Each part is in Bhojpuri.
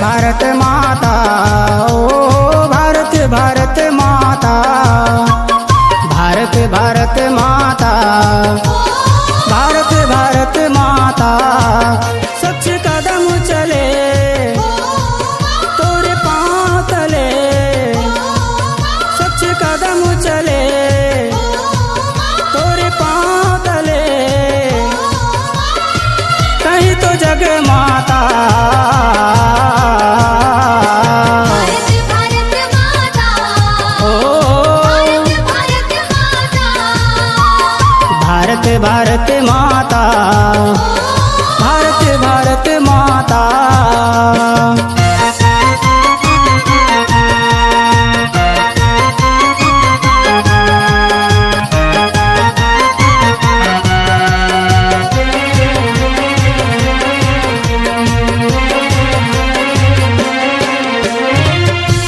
भारत माता, ओ भारत भारत माता, भारत भारत माता, भारत भारत माता। सच कदम चले तोरे पाँव तले, सच कदम चले तोरे पाँव तले, कहीं तो जग माता। भारत भारत माता, भारत भारत माता।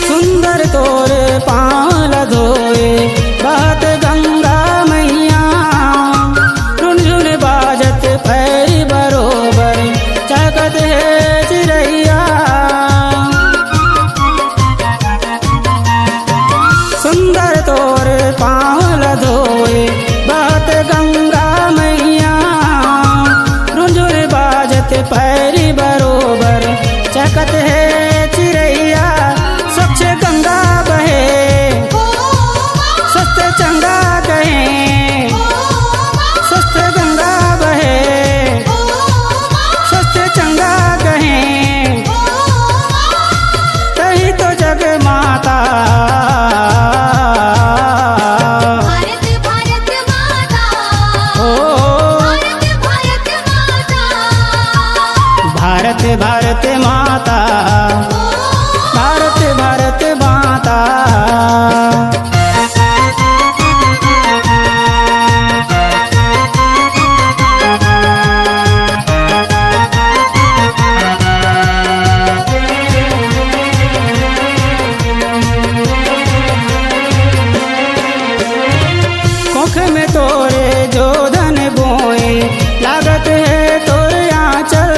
सुंदर तोर पाँव धोए बहत गंगा मैया, रुनझुन बाजत पैरी बरोबर चहकत है चिड़ैया। सुंदर तोर पाँव धोए बहत गंगा मैया, रुनझुन बाजत पैरी बरोबर चहकत है चिड़ैया। स्वच्छ गंगा बहे स्वस्थ चंगा कहे, स्वस्थ गंगा बहे स्वस्थ चंगा कहे, तही तो जग माता। भारत भारत माता, ओ भारत भारत माता, भारत भारत माता, भारत भारत माता। कोख में तोरे जो धन बोए लागत है तोरे आंचल,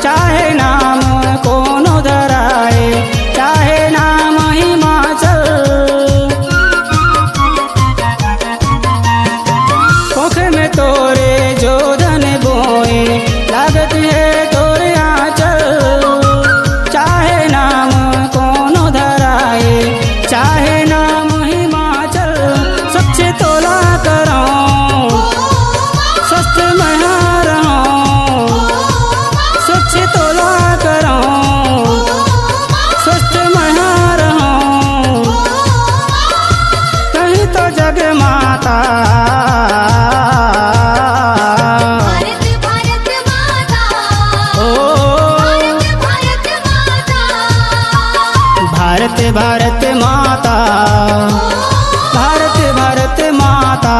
चाहे नाम कोनो धराए चाहे नाम हिमाचल। कोख में तोरे जो धन बोए लागत है तोरे आंचल, चाहे नाम कोनो धराए चाहे नाम हिमाचल। स्वच्छ तोला करो स्वस्थ महा रहो, स्वच्छ तोला करो स्वस्थ महा रहो, कहीं तो जग माता। भारत भारत माता, ओ भारत माता, भारत भारत माता, भारत भारत माता।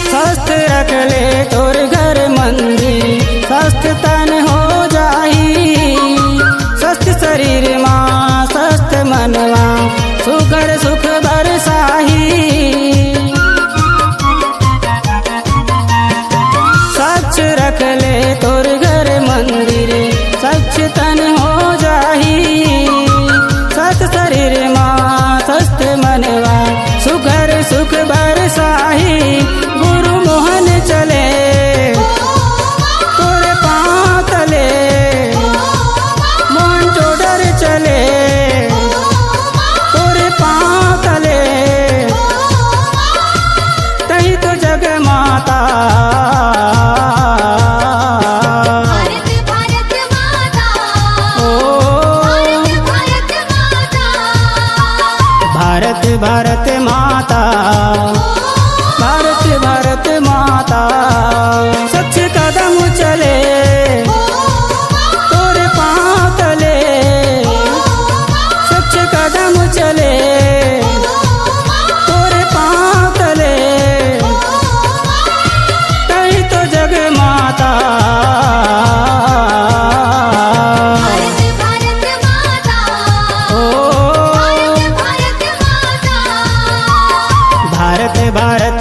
स्वस्थ रख ले तोर घर मंदिर, स्वस्थ तन हो जाही, स्वस्थ शरीर माँ स्वस्थ भारत